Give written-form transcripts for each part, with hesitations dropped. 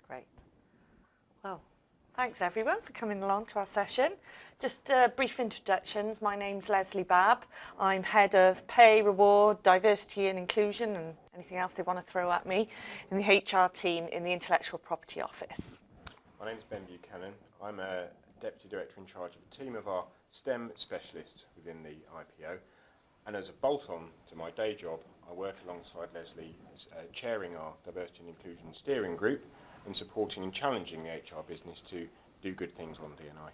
Great. Well, thanks everyone for coming along to our session. Just brief introductions. My name's Lesley Babb. I'm Head of Pay, Reward, Diversity and Inclusion and anything else they want to throw at me in the HR team in the Intellectual Property Office. My name's Buchanan. I'm a Deputy Director in charge of a team of our STEM specialists within the IPO. And as a bolt-on to my day job, I work alongside Lesley as chairing our Diversity and Inclusion Steering Group and supporting and challenging the HR business to do good things on D&I.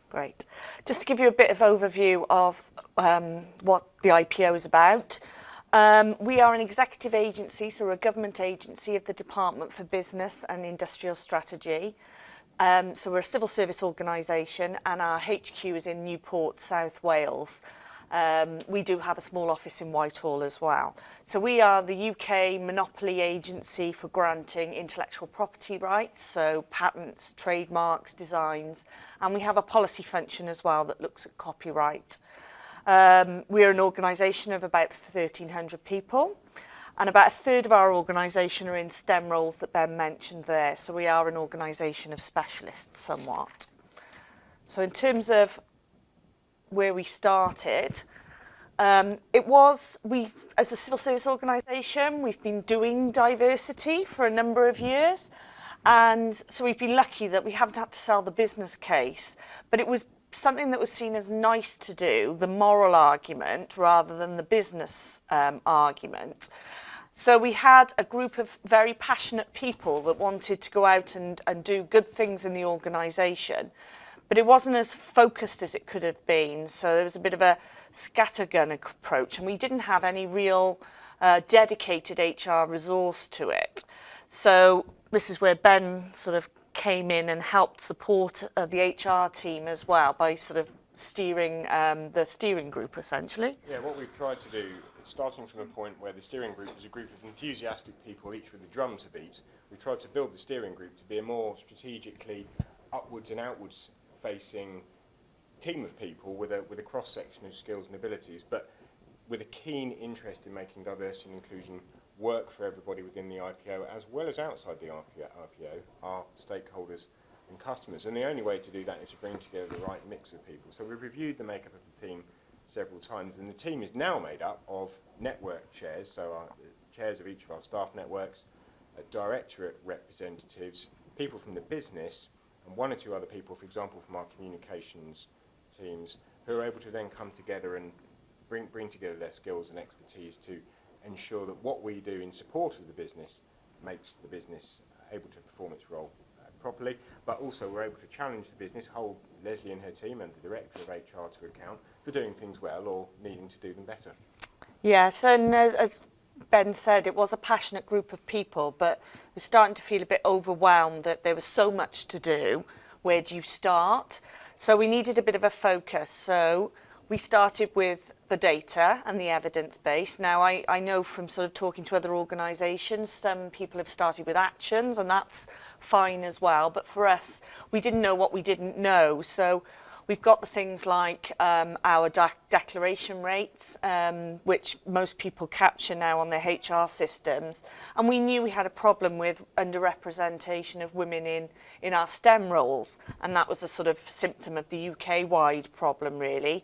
Great. Just to give you a bit of overview of what the IPO is about. We are an executive agency, so we're a government agency of the Department for Business and Industrial Strategy. So we're a civil service organisation and our HQ is in Newport, South Wales. We do have a small office in Whitehall as well. So we are the UK monopoly agency for granting intellectual property rights, so patents, trademarks, designs, and we have a policy function as well that looks at copyright. We're an organisation of about 1,300 people, and about a third of our organisation are in STEM roles that Ben mentioned there, so we are an organisation of specialists somewhat. So in terms of where we started, as a civil service organisation, we've been doing diversity for a number of years, and so we've been lucky that we haven't had to sell the business case, but it was something that was seen as nice to do, the moral argument rather than the business argument. So we had a group of very passionate people that wanted to go out and do good things in the organisation, but it wasn't as focused as it could have been. So there was a bit of a scattergun approach, and we didn't have any real dedicated HR resource to it. So this is where Ben sort of came in and helped support the HR team as well by sort of steering the steering group essentially. Yeah, what we've tried to do, starting from a point where the steering group was a group of enthusiastic people, each with a drum to beat, we tried to build the steering group to be a more strategically upwards and outwards facing team of people with a cross-section of skills and abilities, but with a keen interest in making diversity and inclusion work for everybody within the IPO as well as outside the IPO, our stakeholders and customers. And the only way to do that is to bring together the right mix of people. So we've reviewed the makeup of the team several times, and the team is now made up of network chairs, so our chairs of each of our staff networks, directorate representatives, people from the business, and one or two other people, for example, from our communications teams, who are able to then come together and bring together their skills and expertise to ensure that what we do in support of the business makes the business able to perform its role properly, but also we're able to challenge the business, hold Lesley and her team and the Director of HR to account for doing things well or needing to do them better. Yes, and as Ben said, it was a passionate group of people, but we're starting to feel a bit overwhelmed that there was so much to do. Where do you start? So we needed a bit of a focus. So we started with the data and the evidence base. Now, I know from sort of talking to other organisations, some people have started with actions, and that's fine as well. But for us, we didn't know what we didn't know. So we've got the things like our declaration rates, which most people capture now on their HR systems. And we knew we had a problem with underrepresentation of women in our STEM roles. And that was a sort of symptom of the UK-wide problem, really.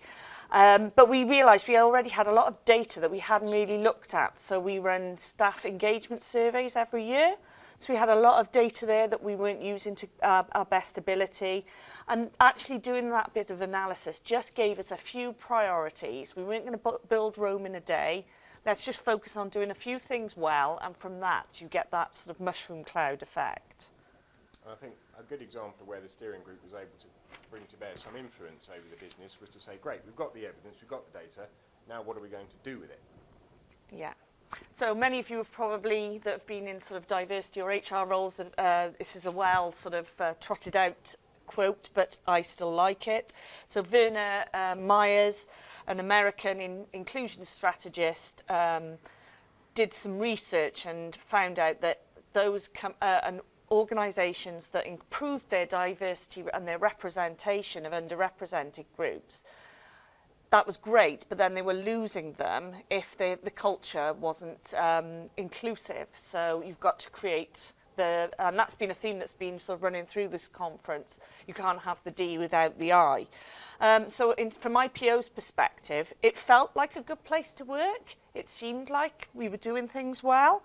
But we realised we already had a lot of data that we hadn't really looked at. So we run staff engagement surveys every year. So we had a lot of data there that we weren't using to our best ability. And actually doing that bit of analysis just gave us a few priorities. We weren't going to build Rome in a day. Let's just focus on doing a few things well. And from that, you get that sort of mushroom cloud effect. I think a good example of where the steering group was able to bring to bear some influence over the business was to say, great, we've got the evidence, we've got the data, now what are we going to do with it? Yeah. So many of you have probably, that have been in sort of diversity or HR roles, this is a well sort of trotted out quote, but I still like it. So Werner Myers, an American inclusion strategist, did some research and found out that those organisations that improved their diversity and their representation of underrepresented groups, that was great, but then they were losing them if the culture wasn't inclusive. So you've got to create And that's been a theme that's been sort of running through this conference. You can't have the D without the I. From IPO's perspective, it felt like a good place to work. It seemed like we were doing things well,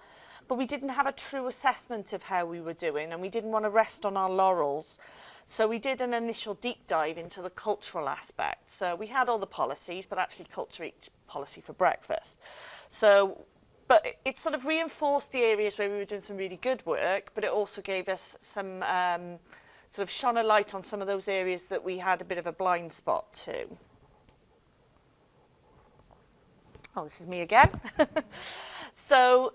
but we didn't have a true assessment of how we were doing, and we didn't want to rest on our laurels. So we did an initial deep dive into the cultural aspect. So we had all the policies, but actually culture eats policy for breakfast. But it sort of reinforced the areas where we were doing some really good work, but it also gave us some sort of shone a light on some of those areas that we had a bit of a blind spot to. Oh, this is me again. So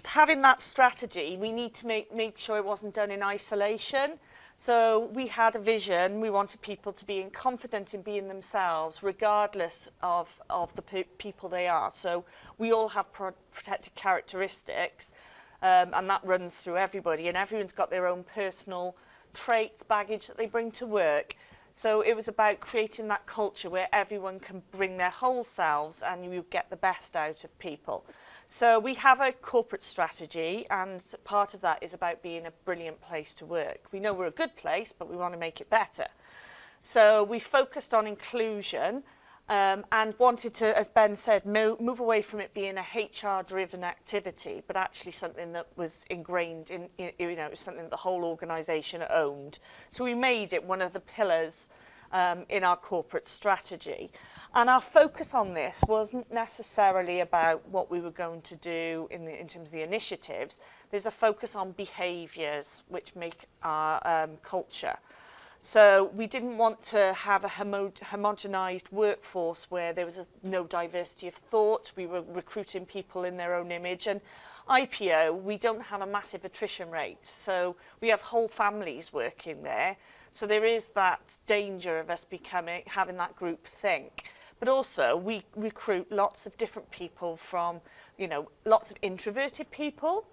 having that strategy, we need to make sure it wasn't done in isolation. So we had a vision. We wanted people to be confident in being themselves, regardless of the people they are. So we all have protected characteristics, and that runs through everybody. And everyone's got their own personal traits, baggage that they bring to work. So it was about creating that culture where everyone can bring their whole selves and you get the best out of people. So we have a corporate strategy, and part of that is about being a brilliant place to work. We know we're a good place, but we want to make it better. So we focused on inclusion and wanted to, as Ben said, move away from it being a HR-driven activity, but actually something that was ingrained in something that the whole organisation owned. So we made it one of the pillars in our corporate strategy. And our focus on this wasn't necessarily about what we were going to do in terms of the initiatives. There's a focus on behaviours which make our culture. So we didn't want to have a homogenised workforce where there was no diversity of thought. We were recruiting people in their own image. And IPO, we don't have a massive attrition rate. So we have whole families working there. So there is that danger of us having that group think. But also we recruit lots of different people from, lots of introverted people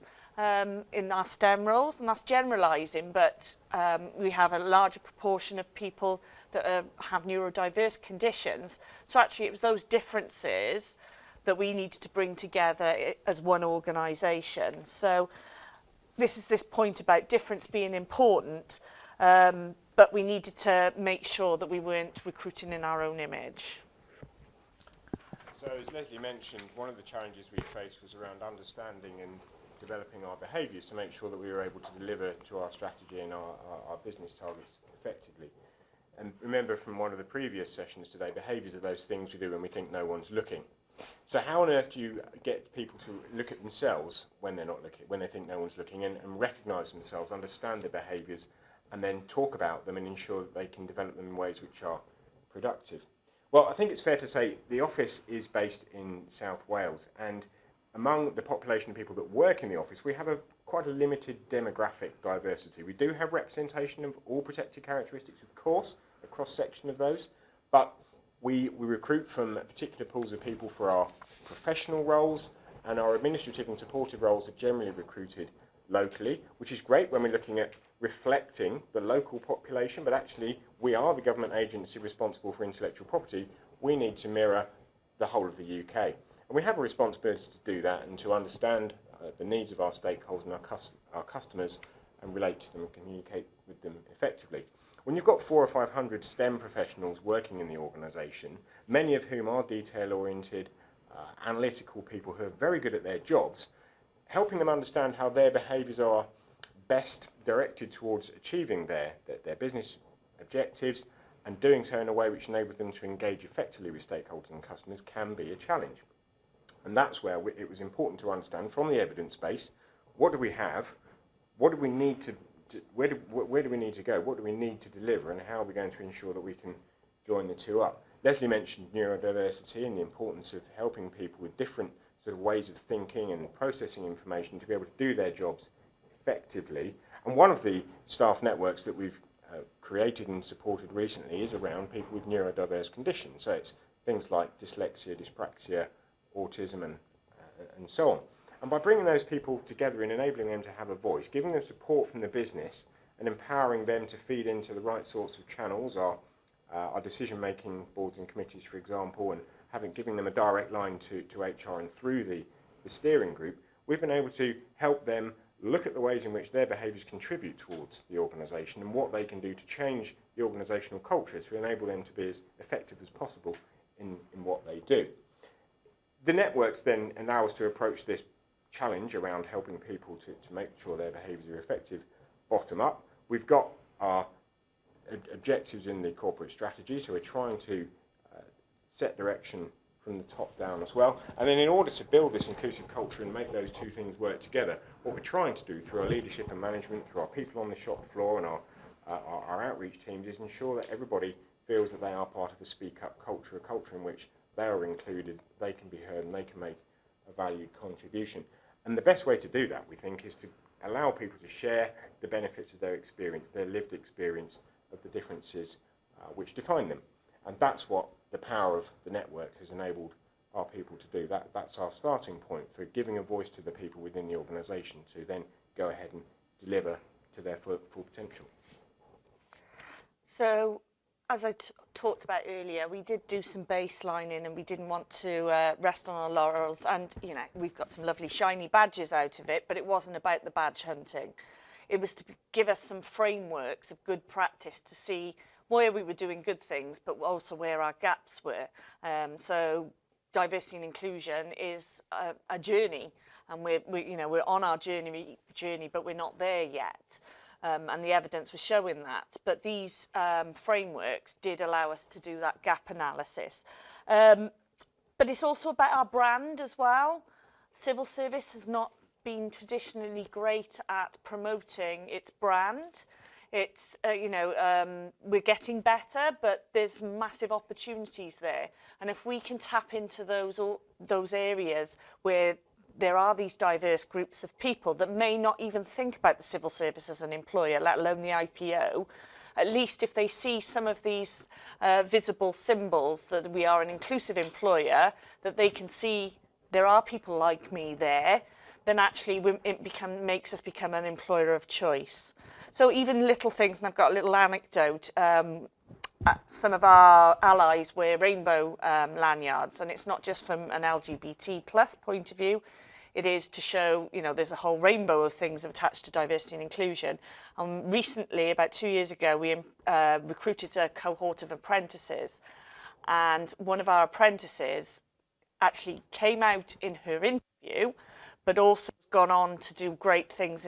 in our STEM roles, and that's generalising, but we have a larger proportion of people that have neurodiverse conditions. So actually it was those differences that we needed to bring together as one organisation. So this is this point about difference being important, but we needed to make sure that we weren't recruiting in our own image. So as Lesley mentioned, one of the challenges we faced was around understanding and developing our behaviours to make sure that we were able to deliver to our strategy and our business targets effectively. And remember from one of the previous sessions today, behaviours are those things we do when we think no one's looking. So how on earth do you get people to look at themselves when they're not looking, when they think no one's looking, and recognise themselves, understand their behaviours, and then talk about them and ensure that they can develop them in ways which are productive? Well, I think it's fair to say the office is based in South Wales, and among the population of people that work in the office, we have quite a limited demographic diversity. We do have representation of all protected characteristics, of course, a cross-section of those, but we recruit from particular pools of people for our professional roles, and our administrative and supportive roles are generally recruited locally, which is great when we're looking at reflecting the local population, but actually we are the government agency responsible for intellectual property. We need to mirror the whole of the UK. And we have a responsibility to do that and to understand the needs of our stakeholders and our customers and relate to them and communicate with them effectively. When you've got 400 or 500 STEM professionals working in the organisation, many of whom are detail-oriented, analytical people who are very good at their jobs, helping them understand how their behaviours are best directed towards achieving their business objectives and doing so in a way which enables them to engage effectively with stakeholders and customers can be a challenge. And that's where it was important to understand from the evidence base, what do we have, what do we need to, where do we need to go, what do we need to deliver, and how are we going to ensure that we can join the two up. Lesley mentioned neurodiversity and the importance of helping people with different sort of ways of thinking and processing information to be able to do their jobs effectively. And one of the staff networks that we've created and supported recently is around people with neurodiverse conditions. So it's things like dyslexia, dyspraxia, autism and so on. And by bringing those people together and enabling them to have a voice, giving them support from the business and empowering them to feed into the right sorts of channels, our decision-making boards and committees, for example, and giving them a direct line to HR and through the steering group, we've been able to help them look at the ways in which their behaviours contribute towards the organisation and what they can do to change the organisational culture to enable them to be as effective as possible in what they do. The networks then allow us to approach this challenge around helping people to make sure their behaviours are effective bottom up. We've got our objectives in the corporate strategy, so we're trying to set direction from the top down as well. And then in order to build this inclusive culture and make those two things work together, what we're trying to do through our leadership and management, through our people on the shop floor and our outreach teams, is ensure that everybody feels that they are part of a speak-up culture, a culture in which they are included, they can be heard and they can make a valued contribution. And the best way to do that, we think, is to allow people to share the benefits of their experience, their lived experience of the differences which define them. And that's what the power of the network has enabled our people to do. That's our starting point for giving a voice to the people within the organisation to then go ahead and deliver to their full potential. So, as I talked about earlier, we did do some baselining and we didn't want to rest on our laurels, and you know, we've got some lovely shiny badges out of it, but it wasn't about the badge hunting. It was to give us some frameworks of good practice to see where we were doing good things, but also where our gaps were. So diversity and inclusion is a journey, and we're on our journey, but we're not there yet. And the evidence was showing that. But these frameworks did allow us to do that gap analysis. But it's also about our brand as well. Civil service has not been traditionally great at promoting its brand. It's, we're getting better, but there's massive opportunities there. And if we can tap into those areas where there are these diverse groups of people that may not even think about the civil service as an employer, let alone the IPO, at least if they see some of these visible symbols that we are an inclusive employer, that they can see there are people like me there, then actually it makes us become an employer of choice. So even little things, and I've got a little anecdote, some of our allies wear rainbow lanyards, and it's not just from an LGBT plus point of view, it is to show, there's a whole rainbow of things attached to diversity and inclusion. Recently, about 2 years ago, we recruited a cohort of apprentices, and one of our apprentices actually came out in her interview, but also gone on to do great things.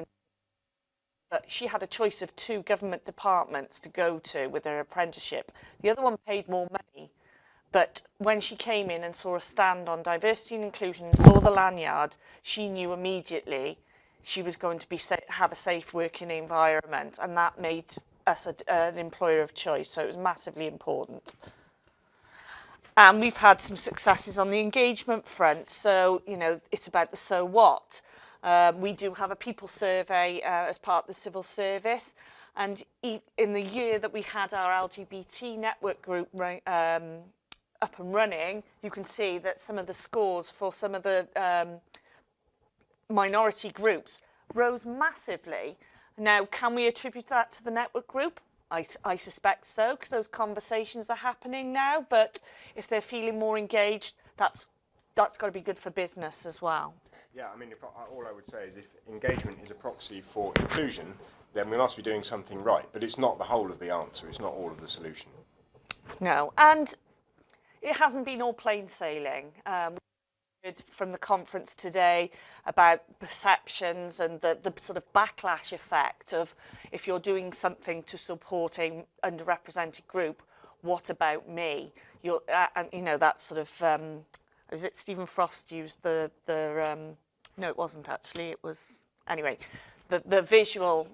But she had a choice of 2 government departments to go to with her apprenticeship. The other one paid more money. But when she came in and saw a stand on diversity and inclusion and saw the lanyard, she knew immediately she was going to have a safe working environment, and that made us an employer of choice. So it was massively important. And we've had some successes on the engagement front. So, it's about the so what. We do have a people survey as part of the civil service. And in the year that we had our LGBT network group up and running, you can see that some of the scores for some of the minority groups rose massively. Now, can we attribute that to the network group? I suspect so, because those conversations are happening now. But if they're feeling more engaged, that's got to be good for business as well. Yeah, all I would say is if engagement is a proxy for inclusion, then we must be doing something right. But it's not the whole of the answer. It's not all of the solution. No, and it hasn't been all plain sailing. We heard from the conference today about perceptions and the sort of backlash effect of if you're doing something to support a underrepresented group, what about me? That sort of, is it Stephen Frost used the no, it wasn't actually, it was, anyway, the visual,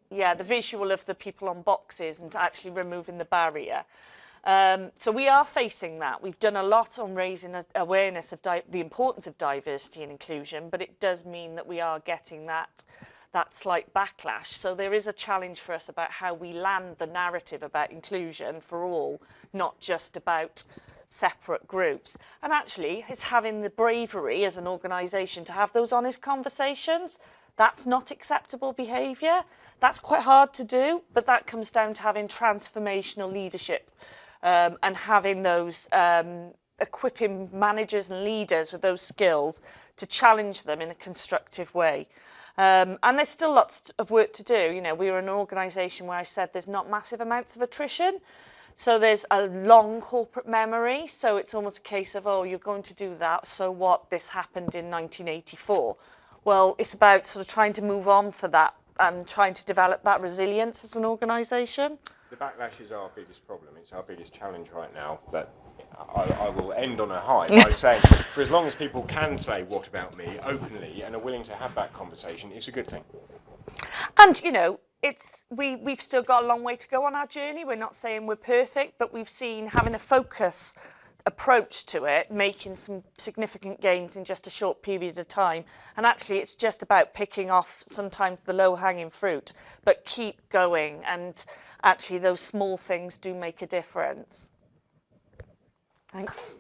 the visual of the people on boxes and actually removing the barrier. So we are facing that. We've done a lot on raising awareness of the importance of diversity and inclusion, but it does mean that we are getting that slight backlash. So there is a challenge for us about how we land the narrative about inclusion for all, not just about separate groups. And actually, it's having the bravery as an organisation to have those honest conversations. That's not acceptable behaviour. That's quite hard to do, but that comes down to having transformational leadership and having those, equipping managers and leaders with those skills to challenge them in a constructive way. And there's still lots of work to do. You know, we were an organisation where I said there's not massive amounts of attrition. So there's a long corporate memory. So it's almost a case of, oh, you're going to do that. So what? This happened in 1984. Well, it's about sort of trying to move on for that and trying to develop that resilience as an organisation. The backlash is our biggest problem. It's our biggest challenge right now. But I will end on a high by saying, for as long as people can say "what about me" openly and are willing to have that conversation, it's a good thing. And you know, we've still got a long way to go on our journey. We're not saying we're perfect, but we've seen having a focus approach to it, making some significant gains in just a short period of time. And actually, it's just about picking off sometimes the low-hanging fruit, but keep going. And actually, those small things do make a difference. Thanks.